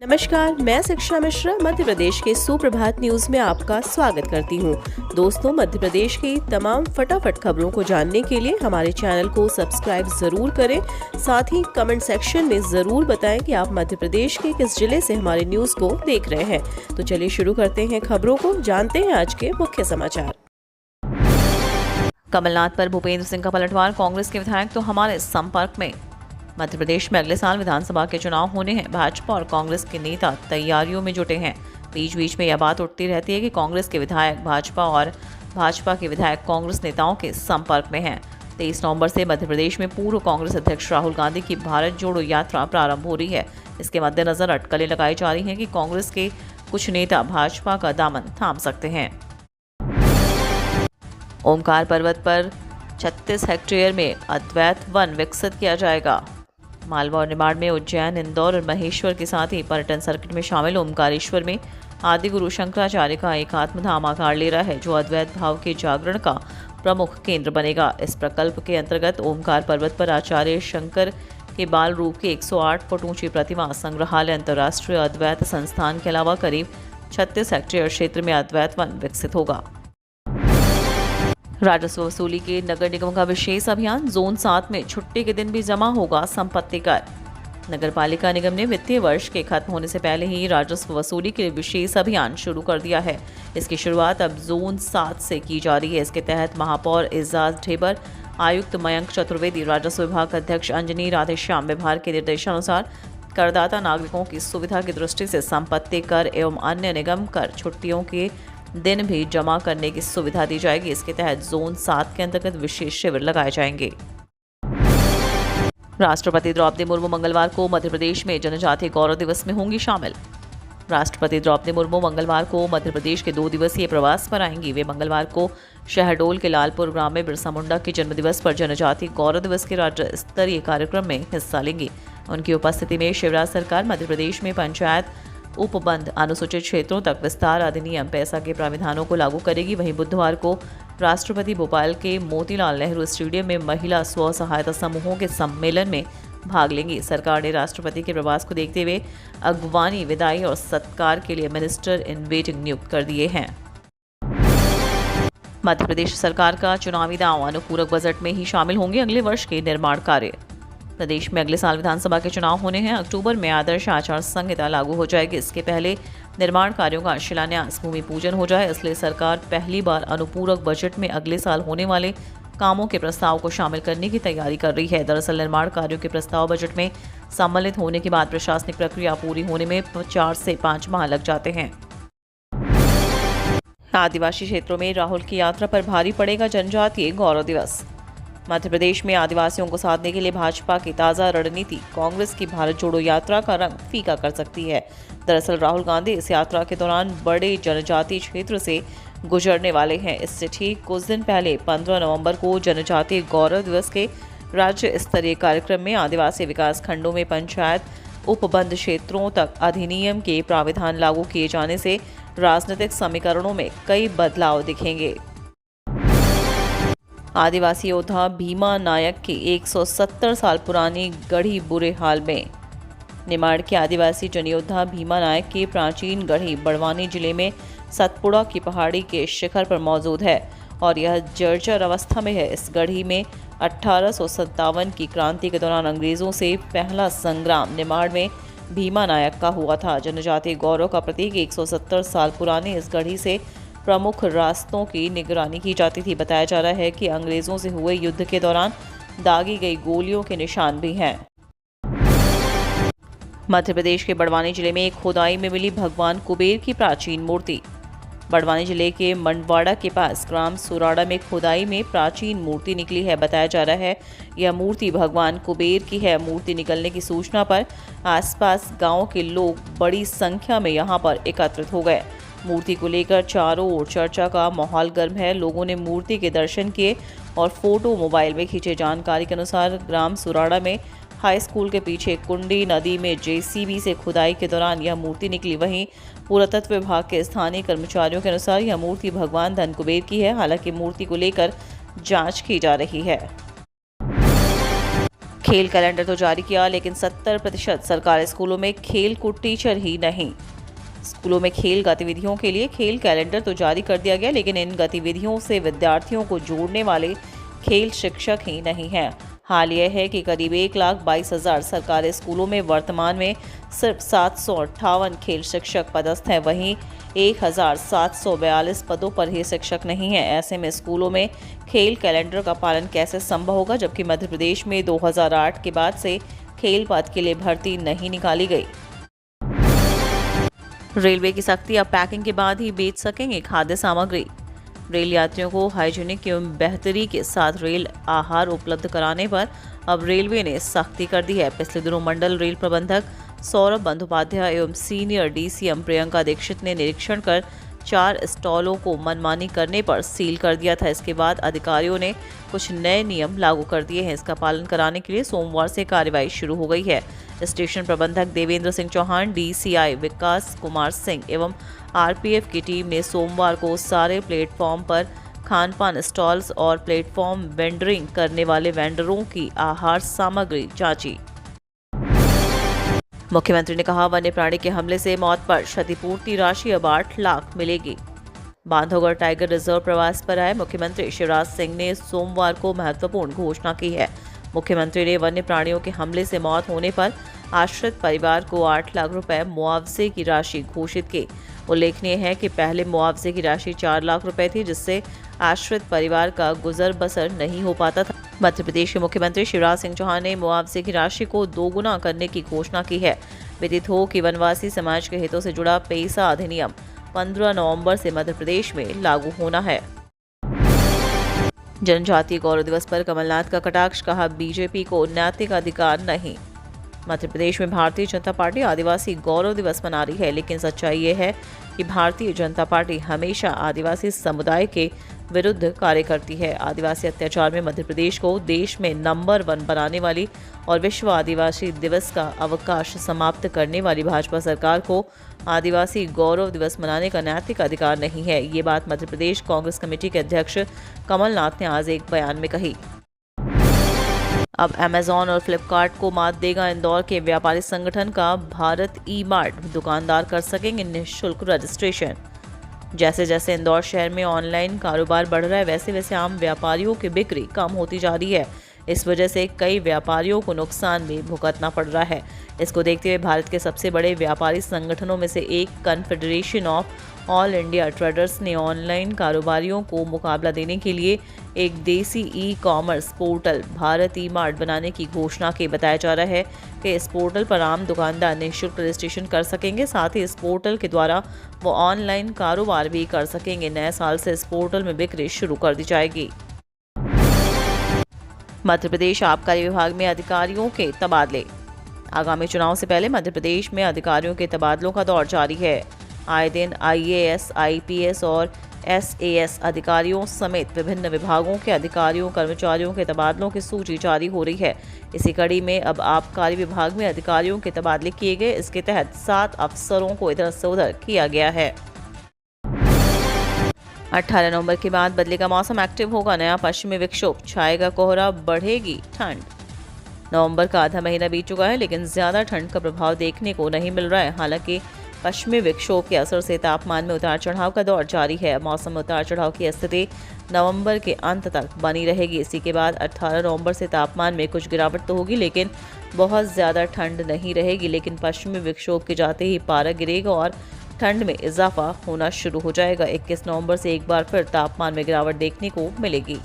नमस्कार, मैं शिक्षा मिश्रा मध्य प्रदेश के सुप्रभात न्यूज में आपका स्वागत करती हूँ। दोस्तों, मध्य प्रदेश की तमाम फटाफट खबरों को जानने के लिए हमारे चैनल को सब्सक्राइब जरूर करें। साथ ही कमेंट सेक्शन में जरूर बताएं कि आप मध्य प्रदेश के किस जिले से हमारे न्यूज को देख रहे हैं। तो चलिए शुरू करते हैं खबरों को, जानते हैं आज के मुख्य समाचार। कमलनाथ पर भूपेंद्र सिंह का पलटवार, कांग्रेस के विधायक तो हमारे संपर्क में। मध्य प्रदेश में अगले साल विधानसभा के चुनाव होने हैं। भाजपा और कांग्रेस के नेता तैयारियों में जुटे हैं। बीच बीच में यह बात उठती रहती है कि कांग्रेस के विधायक भाजपा और भाजपा के विधायक कांग्रेस नेताओं के संपर्क में हैं। 23 नवंबर से मध्य प्रदेश में पूर्व कांग्रेस अध्यक्ष राहुल गांधी की भारत जोड़ो यात्रा प्रारंभ हो रही है। इसके मद्देनजर अटकलें लगाई जा रही हैं कि कांग्रेस के कुछ नेता भाजपा का दामन थाम सकते हैं। ओमकार पर्वत पर 36 हेक्टेयर में अद्वैत वन विकसित किया जाएगा। मालवा और निमाड़ में उज्जैन, इंदौर और महेश्वर के साथ ही पर्यटन सर्किट में शामिल ओमकारेश्वर में आदि गुरु शंकराचार्य का एक आत्मधाम आकार ले रहा है, जो अद्वैत भाव के जागरण का प्रमुख केंद्र बनेगा। इस प्रकल्प के अंतर्गत ओमकार पर्वत पर आचार्य शंकर के बाल रूप की 108 फुट ऊंची प्रतिमा, संग्रहालय, अंतर्राष्ट्रीय अद्वैत संस्थान के अलावा करीब 36 हेक्टेयर क्षेत्र में अद्वैत वन विकसित होगा। राजस्व वसूली के नगर निगम का विशेष अभियान, जोन 7 में छुट्टी के दिन भी जमा होगा संपत्ति कर। नगर पालिका निगम ने वित्तीय वर्ष के खत्म होने से पहले ही राजस्व वसूली के विशेष अभियान शुरू कर दिया है। इसकी शुरुआत अब जोन 7 से की जा रही है। इसके तहत महापौर एजाज ढेबर, आयुक्त मयंक चतुर्वेदी, राजस्व विभाग अध्यक्ष अंजनी राधेश्याम विभाग के निर्देशानुसार करदाता नागरिकों की सुविधा की दृष्टि से संपत्ति कर एवं अन्य निगम कर छुट्टियों के दिन भी जमा करने की सुविधा दी जाएगी। इसके तहत जोन 7 के अंतर्गत विशेष शिविर लगाए जाएंगे। राष्ट्रपति द्रौपदी मुर्मू मंगलवार को मध्य प्रदेश में जनजातीय गौरव दिवस में होंगी शामिल। राष्ट्रपति द्रौपदी मुर्मू मंगलवार को मध्य प्रदेश के 2 दिवसीय प्रवास पर आएंगी। वे मंगलवार को शहडोल के लालपुर ग्राम में बिरसा मुंडा के जन्मदिवस पर जनजातीय गौरव दिवस के राज्य स्तरीय कार्यक्रम में हिस्सा लेंगी। उनकी उपस्थिति में शिवराज सरकार मध्य प्रदेश में पंचायत उपबंध अनुसूचित क्षेत्रों तक विस्तार अधिनियम पैसा के प्राविधानों को लागू करेगी। वहीं बुधवार को राष्ट्रपति भोपाल के मोतीलाल नेहरू स्टेडियम में महिला स्व सहायता समूहों के सम्मेलन में भाग लेंगी। सरकार ने राष्ट्रपति के प्रवास को देखते हुए अगवानी, विदाई और सत्कार के लिए मिनिस्टर इन वेटिंग नियुक्त कर दिए हैं। मध्य प्रदेश सरकार का चुनावी दांव, अनुपूरक बजट में ही शामिल होंगे अगले वर्ष के निर्माण कार्य। प्रदेश में अगले साल विधानसभा के चुनाव होने हैं। अक्टूबर में आदर्श आचार संहिता लागू हो जाएगी। इसके पहले निर्माण कार्यों का शिलान्यास, भूमि पूजन हो जाए, इसलिए सरकार पहली बार अनुपूरक बजट में अगले साल होने वाले कामों के प्रस्ताव को शामिल करने की तैयारी कर रही है। दरअसल निर्माण कार्यों के प्रस्ताव बजट में सम्मिलित होने के बाद प्रशासनिक प्रक्रिया पूरी होने में 4 से 5 माह लग जाते हैं। आदिवासी क्षेत्रों में राहुल की यात्रा पर भारी पड़ेगा जनजातीय गौरव दिवस। मध्य प्रदेश में आदिवासियों को साधने के लिए भाजपा की ताज़ा रणनीति कांग्रेस की भारत जोड़ो यात्रा का रंग फीका कर सकती है। दरअसल राहुल गांधी इस यात्रा के दौरान बड़े जनजातीय क्षेत्र से गुजरने वाले हैं। इससे ठीक कुछ दिन पहले 15 नवंबर को जनजातीय गौरव दिवस के राज्य स्तरीय कार्यक्रम में आदिवासी विकास खंडों में पंचायत उपबंध क्षेत्रों तक अधिनियम के प्राविधान लागू किए जाने से राजनीतिक समीकरणों में कई बदलाव दिखेंगे। आदिवासी योद्धा भीमा नायक की 170 साल पुरानी गढ़ी बुरे हाल में। निमाड़ के आदिवासी जनयोद्धा भीमा नायक की प्राचीन गढ़ी बड़वानी जिले में सतपुड़ा की पहाड़ी के शिखर पर मौजूद है और यह जर्जर अवस्था में है। इस गढ़ी में 1857 की क्रांति के दौरान अंग्रेजों से पहला संग्राम निमाड़ में भीमा नायक का हुआ था। जनजातीय गौरव का प्रतीक 170 साल पुरानी इस गढ़ी से प्रमुख रास्तों की निगरानी की जाती थी। बताया जा रहा है कि अंग्रेजों से हुए युद्ध के दौरान दागी गई गोलियों के निशान भी हैं। मध्य प्रदेश के बड़वानी जिले में एक खुदाई में मिली भगवान कुबेर की प्राचीन मूर्ति। बड़वानी जिले के मंडवाड़ा के पास ग्राम सुराड़ा में खुदाई में प्राचीन मूर्ति निकली है। बताया जा रहा है यह मूर्ति भगवान कुबेर की है। मूर्ति निकलने की सूचना पर आसपास गांव के लोग बड़ी संख्या में यहां पर एकत्रित हो गए। मूर्ति को लेकर चारों ओर चर्चा का माहौल गर्म है। लोगों ने मूर्ति के दर्शन किए और फोटो मोबाइल में खींचे। जानकारी के अनुसार ग्राम सुराड़ा में हाई स्कूल के पीछे कुंडी नदी में जेसीबी से खुदाई के दौरान यह मूर्ति निकली। वहीं पुरातत्व विभाग के स्थानीय कर्मचारियों के अनुसार यह मूर्ति भगवान धन कुबेर की है। हालांकि मूर्ति को लेकर जांच की जा रही है। खेल कैलेंडर तो जारी किया, लेकिन 70% सरकारी स्कूलों में खेल को टीचर ही नहीं। स्कूलों में खेल गतिविधियों के लिए खेल कैलेंडर तो जारी कर दिया गया, लेकिन इन गतिविधियों से विद्यार्थियों को जोड़ने वाले खेल शिक्षक ही नहीं हैं। हाल यह है कि करीब 1,22,000 सरकारी स्कूलों में वर्तमान में सिर्फ 758 खेल शिक्षक पदस्थ हैं। वहीं 1,742 पदों पर ही शिक्षक नहीं हैं। ऐसे में स्कूलों में खेल कैलेंडर का पालन कैसे संभव होगा, जबकि मध्य प्रदेश में 2008 के बाद से खेल पद के लिए भर्ती नहीं निकाली गई। रेलवे की सख्ती, अब पैकिंग के बाद ही बेच सकेंगे खाद्य सामग्री। रेल यात्रियों को हाइजीनिक एवं बेहतरी के साथ रेल आहार उपलब्ध कराने पर अब रेलवे ने सख्ती कर दी है। पिछले दिनों मंडल रेल प्रबंधक सौरभ बंदोपाध्याय एवं सीनियर डीसीएम प्रियंका दीक्षित ने निरीक्षण कर 4 स्टॉलों को मनमानी करने पर सील कर दिया था। इसके बाद अधिकारियों ने कुछ नए नियम लागू कर दिए हैं। इसका पालन कराने के लिए सोमवार से कार्रवाई शुरू हो गई है। स्टेशन प्रबंधक देवेंद्र सिंह चौहान, डीसीआई विकास कुमार सिंह एवं आरपीएफ की टीम ने सोमवार को सारे प्लेटफॉर्म पर खानपान स्टॉल्स और प्लेटफॉर्म वेंडरिंग करने वाले वेंडरों की आहार सामग्री जांची। मुख्यमंत्री ने कहा, वन्य प्राणी के हमले से मौत पर क्षतिपूर्ति राशि अब 8 लाख मिलेगी। बांधवगढ़ टाइगर रिजर्व प्रवास पर आए मुख्यमंत्री शिवराज सिंह ने सोमवार को महत्वपूर्ण घोषणा की है। मुख्यमंत्री ने वन्य प्राणियों के हमले से मौत होने पर आश्रित परिवार को 8 लाख रुपए मुआवजे की राशि घोषित की। उल्लेखनीय है कि पहले मुआवजे की राशि 4 लाख रुपए थी, जिससे आश्रित परिवार का गुजर बसर नहीं हो पाता था। मध्य प्रदेश के मुख्यमंत्री शिवराज सिंह चौहान ने मुआवजे की राशि को दोगुना करने की घोषणा की है। विदित हो कि वनवासी समाज के हितों से जुड़ा पेसा अधिनियम 15 नवंबर से मध्य प्रदेश में लागू होना है। जनजातीय गौरव दिवस पर कमलनाथ का कटाक्ष, कहा बीजेपी को नैतिक अधिकार नहीं। मध्य प्रदेश में भारतीय जनता पार्टी आदिवासी गौरव दिवस मना रही है, लेकिन सच्चाई ये है कि भारतीय जनता पार्टी हमेशा आदिवासी समुदाय के विरुद्ध कार्य करती है। आदिवासी अत्याचार में मध्य प्रदेश को देश में नंबर 1 बनाने वाली और विश्व आदिवासी दिवस का अवकाश समाप्त करने वाली भाजपा सरकार को आदिवासी गौरव दिवस मनाने का नैतिक अधिकार नहीं है। ये बात मध्य प्रदेश कांग्रेस कमेटी के अध्यक्ष कमलनाथ ने आज एक बयान में कही। अब अमेजॉन और फ्लिपकार्ट को मात देगा इंदौर के व्यापारी संगठन का भारत ई-मार्ट। दुकानदार कर सकेंगे निःशुल्क रजिस्ट्रेशन। जैसे जैसे इंदौर शहर में ऑनलाइन कारोबार बढ़ रहा है, वैसे वैसे आम व्यापारियों की बिक्री कम होती जा रही है। इस वजह से कई व्यापारियों को नुकसान भी भुगतना पड़ रहा है। इसको देखते हुए भारत के सबसे बड़े व्यापारी संगठनों में से एक confederation of all India traders ने ऑनलाइन कारोबारियों को मुकाबला देने के लिए एक देसी ई-कॉमर्स पोर्टल भारत ई-मार्ट बनाने की घोषणा की। बताया जा रहा है कि इस पोर्टल पर आम दुकानदार निःशुल्क रजिस्ट्रेशन कर सकेंगे। साथ ही इस पोर्टल के द्वारा वो ऑनलाइन कारोबार भी कर सकेंगे। नए साल से इस पोर्टल में बिक्री शुरू कर दी जाएगी। मध्य प्रदेश आबकारी विभाग में अधिकारियों के तबादले। आगामी चुनाव से पहले मध्य प्रदेश में अधिकारियों के तबादलों का दौर जारी है। आए दिन आईएएस, आईपीएस और एसएएस अधिकारियों समेत विभिन्न विभागों के अधिकारियों कर्मचारियों के तबादलों की सूची जारी हो रही है। इसी कड़ी में अब आबकारी विभाग में अधिकारियों के तबादले किए गए। इसके तहत 7 अफसरों को इधर से उधर किया गया है। 18 नवंबर के बाद बदलेगा मौसम, एक्टिव होगा नया पश्चिमी विक्षोभ, छाएगा कोहरा, बढ़ेगी ठंड। नवंबर का आधा महीना बीत चुका है, लेकिन ज्यादा ठंड का प्रभाव देखने को नहीं मिल रहा है। हालांकि पश्चिमी विक्षोभ के असर से तापमान में उतार चढ़ाव का दौर जारी है। मौसम में उतार चढ़ाव की स्थिति नवंबर के अंत तक बनी रहेगी। इसी के बाद 18 नवंबर से तापमान में कुछ गिरावट तो होगी, लेकिन बहुत ज़्यादा ठंड नहीं रहेगी। लेकिन पश्चिमी विक्षोभ के जाते ही पारा गिरेगा और ठंड में इजाफा होना शुरू हो जाएगा। 21 नवंबर से एक बार फिर तापमान में गिरावट देखने को मिलेगी।